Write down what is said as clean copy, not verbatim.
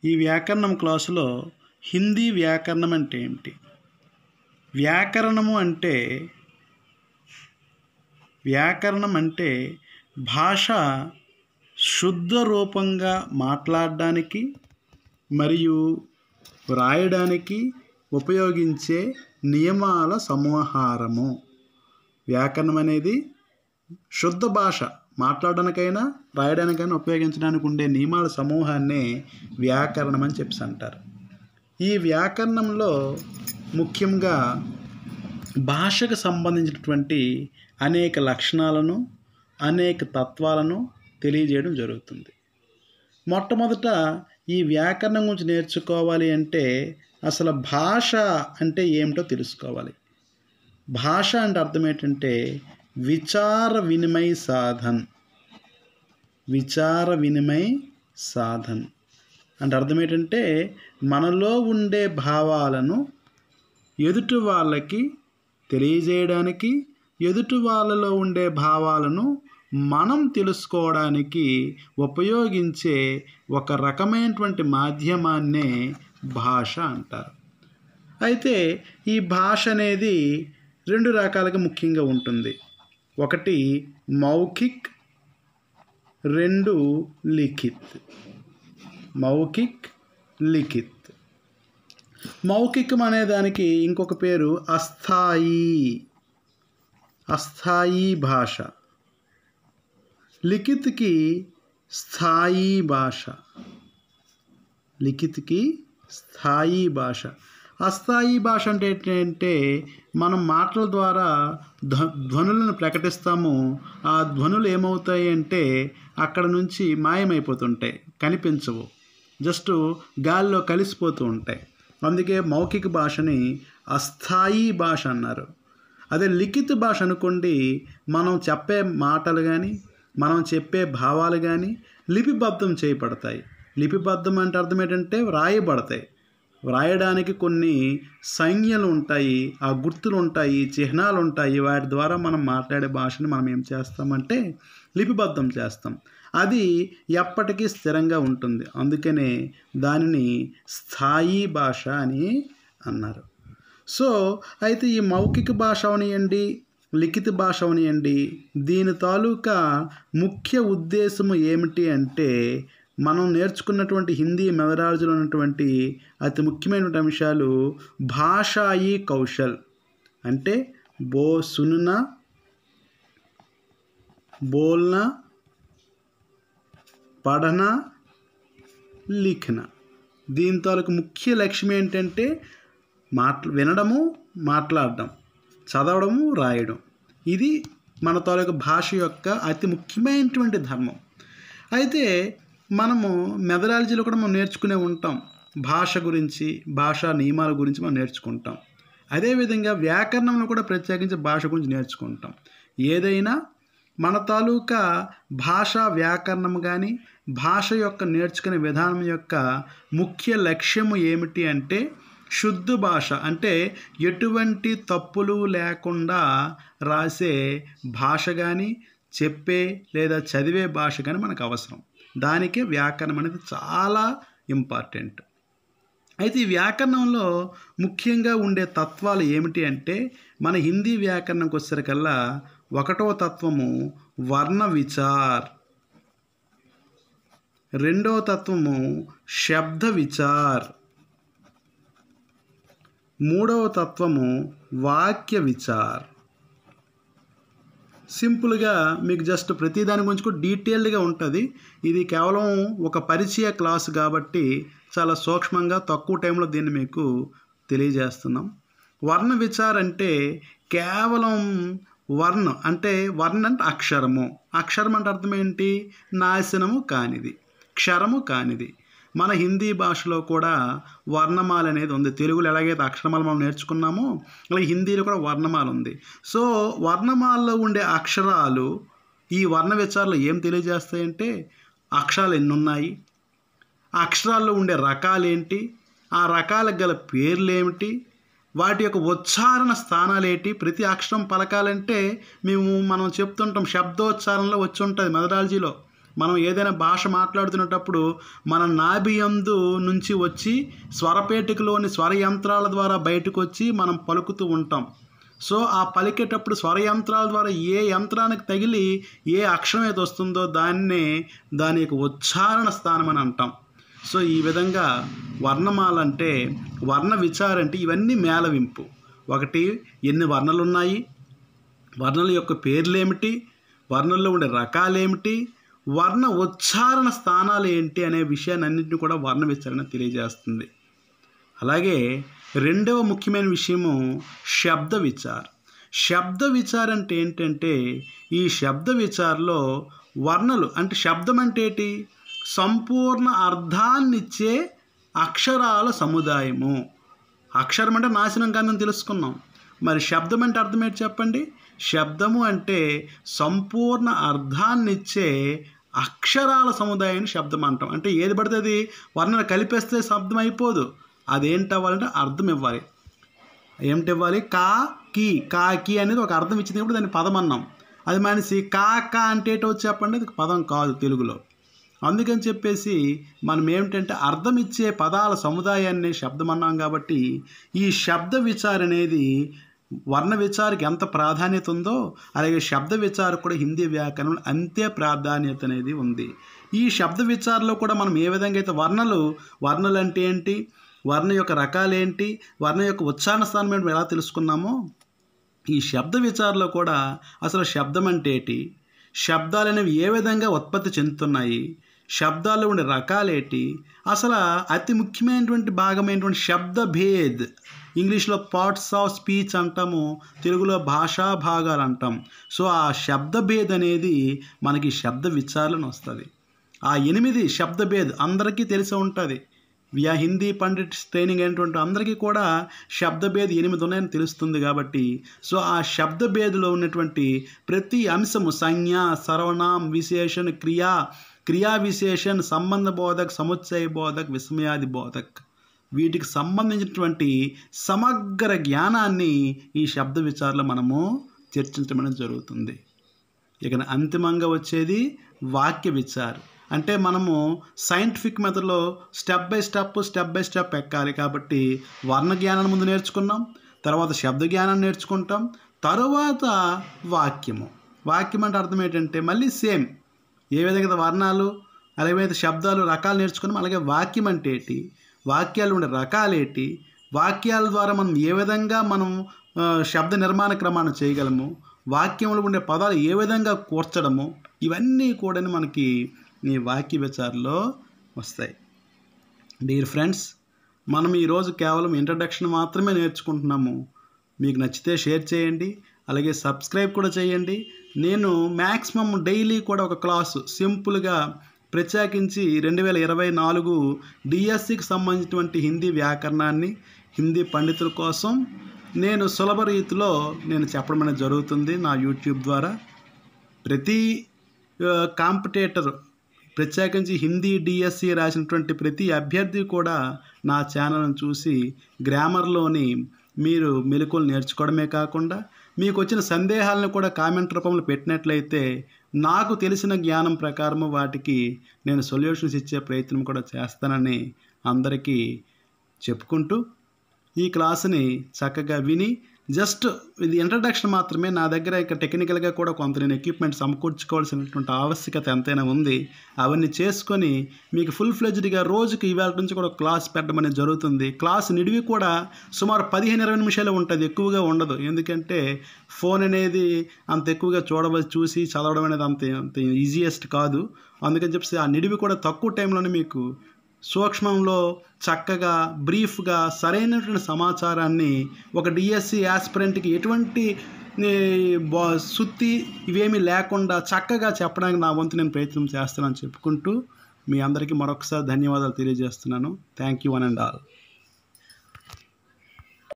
ఈ వ్యాకరణం క్లాసులో హిందీ వ్యాకరణం అంటే ఏమిటి? వ్యాకరణం అంటే భాష శుద్ధ రూపంగా మాట్లాడడానికి మరియు వ్రాయడానికి ఉపయోగించే నియమాల సమాహారము. వ్యాకరణం అనేది శుద్ధ భాష మాట్లాడడానికైనా రాయడానికైనా ఉపయోగించడానికి ఉండే నియమాల సమూహాన్నే వ్యాకరణం అని చెప్పి అంటారు. ఈ వ్యాకరణంలో ముఖ్యంగా భాషకు సంబంధించినటువంటి అనేక లక్షణాలను అనేక తత్వాలను తెలియజేయడం జరుగుతుంది. మొట్టమొదట ఈ వ్యాకరణం గురించి నేర్చుకోవాలి అంటే అసలు భాష అంటే ఏమిటో తెలుసుకోవాలి. భాష అంటే అర్థం ఏంటంటే విచార వినిమయ సాధన్. విచార వినిమయ సాధన్ అంటే అర్థం ఏంటంటే మనలో ఉండే భావాలను ఎదుటి వాళ్ళకి తెలియజేయడానికి, ఎదుటి వాళ్ళలో ఉండే భావాలను మనం తెలుసుకోవడానికి ఉపయోగించే ఒక రకమైనటువంటి మాధ్యమాన్నే భాష అంటారు. అయితే ఈ భాష అనేది రెండు రకాలుగా ముఖ్యంగా ఉంటుంది. ఒకటి మౌఖిక్, రెండు లిఖిత్. మౌఖిక్, లిఖిత్. మౌఖికం అనే దానికి ఇంకొక పేరు అస్థాయి. అస్థాయి భాష. లిఖిత్కి స్థాయి భాష. లిఖిత్కి స్థాయి భాష. అస్థాయి భాష అంటే ఏంటంటే మనం మాటల ద్వారా ధ్వనులను ప్రకటిస్తాము. ఆ ధ్వనులు ఏమవుతాయి అంటే అక్కడ నుంచి మాయమైపోతుంటాయి, కనిపించవు, జస్ట్ గాల్లో కలిసిపోతూ ఉంటాయి. అందుకే మౌఖిక భాషని అస్థాయి భాష అన్నారు. అదే లిఖిత భాష అనుకోండి, మనం చెప్పే మాటలు కానీ మనం చెప్పే భావాలు కానీ లిపిబద్ధం చేయబడతాయి. లిపిబద్ధం అంటే అర్థం ఏంటంటే వ్రాయబడతాయి. వ్రాయడానికి కొన్ని సంజ్ఞలు ఉంటాయి, ఆ గుర్తులు ఉంటాయి, చిహ్నాలు ఉంటాయి. వాటి ద్వారా మనం మాట్లాడే భాషని మనం ఏం చేస్తామంటే లిపిబద్ధం చేస్తాం. అది ఎప్పటికీ స్థిరంగా ఉంటుంది. అందుకనే దానిని స్థాయి భాష అని అన్నారు. సో అయితే ఈ మౌఖిక భాష అవనియండి, లిఖిత భాష అవనియండి, దీని తాలూకా ముఖ్య ఉద్దేశము ఏమిటి అంటే మనం నేర్చుకున్నటువంటి హిందీ మెథడాలజీలో ఉన్నటువంటి అతి ముఖ్యమైనటువంటి అంశాలు భాషాయి కౌశల్ అంటే సుననా, బోల్నా, పఠనా, లిఖనా. దీని తాలూకు ముఖ్య లక్ష్యం ఏంటంటే వినడము, మాట్లాడడం, చదవడము, రాయడం. ఇది మన తాలూకు భాష యొక్క అతి ముఖ్యమైనటువంటి ధర్మం. అయితే మనము మెథడాలజీలో కూడా మనం నేర్చుకునే ఉంటాం. భాష గురించి, భాషా నియమాల గురించి మనం నేర్చుకుంటాం. అదేవిధంగా వ్యాకరణంలో కూడా ప్రత్యేకించి భాష గురించి నేర్చుకుంటాం. ఏదైనా మన తాలూకా భాషా వ్యాకరణం కానీ భాష యొక్క నేర్చుకునే విధానం యొక్క ముఖ్య లక్ష్యము ఏమిటి అంటే శుద్ధ భాష అంటే ఎటువంటి తప్పులు లేకుండా రాసే భాష కానీ చెప్పే లేదా చదివే భాష కానీ మనకు అవసరం. దానికే వ్యాకరణం అనేది చాలా ఇంపార్టెంట్. అయితే ఈ వ్యాకరణంలో ముఖ్యంగా ఉండే తత్వాలు ఏమిటి అంటే మన హిందీ వ్యాకరణంకి వచ్చేసరికల్లా ఒకటవ తత్వము వర్ణ విచార్, రెండవ తత్వము శబ్ద విచార్, మూడవ తత్వము వాక్య విచార్. సింపుల్గా మీకు జస్ట్ ప్రతి దాని గురించి కూడా డీటెయిల్డ్గా ఉంటుంది. ఇది కేవలం ఒక పరిచయ క్లాసు కాబట్టి చాలా సూక్ష్మంగా తక్కువ టైంలో దీన్ని మీకు తెలియజేస్తున్నాం. వర్ణ విచార్ అంటే కేవలం వర్ణ అంటే అక్షరము. అక్షరం అంటే అర్థం ఏంటి? నాశనము కానిది, క్షరము కానిది. మన హిందీ భాషలో కూడా వర్ణమాల అనేది ఉంది. తెలుగులో ఎలాగైతే అక్షరమాల మనం నేర్చుకున్నామో అలాగే హిందీలో కూడా వర్ణమాల ఉంది. సో వర్ణమాలలో ఉండే అక్షరాలు ఈ వర్ణ విచారాలు ఏం తెలియజేస్తాయంటే అక్షరాలు ఎన్ని ఉన్నాయి, ఆ అక్షరాల్లో ఉండే రకాలు ఏంటి, ఆ రకాలకు గల పేర్లు ఏమిటి, వాటి యొక్క ఉచ్చారణ స్థానాలు ఏంటి. ప్రతి అక్షరం పలకాలంటే మనం చెప్తుంటాం శబ్దోచ్చారణలో వచ్చి ఉంటుంది మెథడాలజీలో. మనం ఏదైనా భాష మాట్లాడుతున్నప్పుడు మన నాభియందు నుంచి వచ్చి స్వరపేటికలోని స్వర యంత్రాల ద్వారా బయటకు వచ్చి మనం పలుకుతూ ఉంటాం. సో ఆ పలికేటప్పుడు స్వర యంత్రాల ద్వారా ఏ యంత్రానికి తగిలి ఏ అక్షరం అయితే వస్తుందో దాని యొక్క ఉచ్చారణ స్థానం అని అంటాం. సో ఈ విధంగా వర్ణమాల అంటే, వర్ణ విచార అంటే ఇవన్నీ మేళవింపు. ఒకటి, ఎన్ని వర్ణాలు ఉన్నాయి, వర్ణాల యొక్క పేర్లు ఏమిటి, వర్ణంలో ఉండే రకాలేమిటి, వర్ణ ఉచ్చారణ స్థానాలు ఏంటి అనే విషయాన్ని అన్నింటినీ కూడా వర్ణ విచారణ తెలియజేస్తుంది. అలాగే రెండవ ముఖ్యమైన విషయము శబ్ద విచార్. శబ్ద విచార్ అంటే ఏంటంటే, ఈ శబ్ద విచార్లో వర్ణలు అంటే శబ్దం అంటే ఏంటి, సంపూర్ణ అర్థాన్నిచ్చే అక్షరాల సముదాయము. అక్షరం అంటే నాశనం కాదని తెలుసుకున్నాం. మరి శబ్దం అంటే అర్థం ఏంటి చెప్పండి? శబ్దము అంటే సంపూర్ణ అర్థాన్నిచ్చే అక్షరాల సముదాయాన్ని శబ్దం అంటాం. అంటే ఏది పడితే అది వర్ణన కలిపేస్తే శబ్దం అయిపోదు. అదేంటి అవ్వాలంటే అర్థం ఇవ్వాలి. ఏమిటి ఇవ్వాలి? కాకి అనేది ఒక అర్థం ఇచ్చింది కాబట్టి దాన్ని పదం అన్నాం. అది మనిషి కా అంటే ఏంటో చెప్పండి, అది పదం కాదు తెలుగులో. అందుకని చెప్పేసి మనం ఏమిటంటే అర్థం ఇచ్చే పదాల సముదాయాన్ని శబ్దం అన్నాం. కాబట్టి ఈ శబ్ద విచార అనేది వర్ణ విచారకి ఎంత ప్రాధాన్యత ఉందో అలాగే శబ్ద విచారకు కూడా హిందీ వ్యాకరణంలో అంతే ప్రాధాన్యత అనేది ఉంది. ఈ శబ్ద విచారలో కూడా మనం ఏ విధంగా అయితే వర్ణలు అంటే ఏంటి, వర్ణ యొక్క రకాలేంటి, వర్ణ యొక్క ఉచ్చారణ స్థానం ఏంటి ఎలా తెలుసుకున్నామో, ఈ శబ్ద విచారలో కూడా అసలు శబ్దం అంటే ఏంటి, శబ్దాలు అనేవి ఏ విధంగా ఉత్పత్తి చెందుతున్నాయి, శబ్దాల్లో ఉండే రకాలేంటి, అసలు అతి ముఖ్యమైనటువంటి భాగమైనటువంటి శబ్ద భేద్, ఇంగ్లీష్లో పార్ట్స్ ఆఫ్ స్పీచ్ అంటాము, తెలుగులో భాషా భాగాలు అంటాం. సో ఆ శబ్ద భేద్ అనేది మనకి శబ్ద విచారణ వస్తుంది. ఆ 8 శబ్ద భేద్ అందరికీ తెలిసి ఉంటుంది. హిందీ పండిట్స్ ట్రైనింగ్ అయినటువంటి అందరికీ కూడా శబ్దభేద్ 8 ఉన్నాయని తెలుస్తుంది. కాబట్టి సో ఆ శబ్దభేదులో ఉన్నటువంటి ప్రతి అంశము సంజ్ఞ, సర్వనాం, విశేషణ, క్రియా విశేషణ, సంబంధ బోధక్, సముచ్చయ బోధక్, విస్మయాది బోధక్, వీటికి సంబంధించినటువంటి సమగ్ర జ్ఞానాన్ని ఈ శబ్ద విచారణలో మనము చర్చించడం జరుగుతుంది. ఇక అంతిమంగా వచ్చేది వాక్య విచార. అంటే మనము సైంటిఫిక్ మెథడ్లో స్టెప్ బై స్టెప్ ఎక్కాలి. కాబట్టి వర్ణ జ్ఞానాన్ని ముందు నేర్చుకున్నాం, తర్వాత శబ్ద జ్ఞానాన్ని నేర్చుకుంటాం, తరువాత వాక్యం అంటే అర్థం ఏంటంటే మళ్ళీ సేమ్ ఏ విధంగా వర్ణాలు అలాగే శబ్దాలు రకాలు నేర్చుకున్నాం, అలాగే వాక్యం అంటే ఏంటి, వాక్యాలు ఉండే రకాలేంటి, వాక్యాల ద్వారా మనం ఏ విధంగా మనం శబ్ద నిర్మాణ క్రమాన్ని చేయగలము, వాక్యంలో ఉండే పదాలు ఏ విధంగా కూర్చడము, ఇవన్నీ కూడా మనకి ఈ వాక్య విచారణలో వస్తాయి. డియర్ ఫ్రెండ్స్, మనం ఈరోజు కేవలం ఇంట్రడక్షన్ మాత్రమే నేర్చుకుంటున్నాము. మీకు నచ్చితే షేర్ చేయండి, అలాగే సబ్స్క్రైబ్ కూడా చేయండి. నేను మ్యాక్సిమం డైలీ కూడా ఒక క్లాసు సింపుల్గా ప్రత్యేకించి 2024 డిఎస్సికి సంబంధించినటువంటి హిందీ వ్యాకరణాన్ని హిందీ పండితుల కోసం నేను సులభ రీతిలో చెప్పడం అనేది జరుగుతుంది నా యూట్యూబ్ ద్వారా. ప్రతి కాంపిటేటర్ ప్రత్యేకించి హిందీ డిఎస్సి రాసినటువంటి ప్రతి అభ్యర్థి కూడా నా ఛానల్ని చూసి గ్రామర్లోని మీరు మెలకువలు నేర్చుకోవడమే కాకుండా మీకు వచ్చిన సందేహాలను కూడా కామెంట్ రూపంలో పెట్టినట్లయితే నాకు తెలిసిన జ్ఞానం ప్రకారం వాటికి నేను సొల్యూషన్స్ ఇచ్చే ప్రయత్నం కూడా చేస్తానని అందరికీ చెప్పుకుంటూ ఈ క్లాసుని చక్కగా విని జస్ట్ ఇది ఇంట్రడక్షన్ మాత్రమే. నా దగ్గర ఇక టెక్నికల్గా కూడా కొంత నేను ఎక్విప్మెంట్ సమకూర్చుకోవాల్సినటువంటి ఆవశ్యకత ఎంతైనా ఉంది. అవన్నీ చేసుకొని మీకు ఫుల్ ఫ్లెడ్జ్డ్గా రోజుకి ఇవాళ నుంచి కూడా క్లాస్ పెట్టడం అనేది జరుగుతుంది. క్లాస్ నిడివి కూడా సుమారు 15-20 నిమిషాలు ఉంటుంది, ఎక్కువగా ఉండదు. ఎందుకంటే ఫోన్ అనేది అంత ఎక్కువగా చూసి చదవడం అనేది అంత ఈజియెస్ట్ కాదు. అందుకని చెప్పేసి ఆ నిడివి కూడా తక్కువ టైంలోనే మీకు సూక్ష్మంలో చక్కగా బ్రీఫ్గా సరైనటువంటి సమాచారాన్ని ఒక డిఎస్సి యాస్పిరెంట్కి ఎటువంటి సుత్తి ఇవేమీ లేకుండా చక్కగా చెప్పడానికి నా వంతు నేను ప్రయత్నం చేస్తానని చెప్పుకుంటూ మీ అందరికీ మరొకసారి ధన్యవాదాలు తెలియజేస్తున్నాను. Thank you one and all.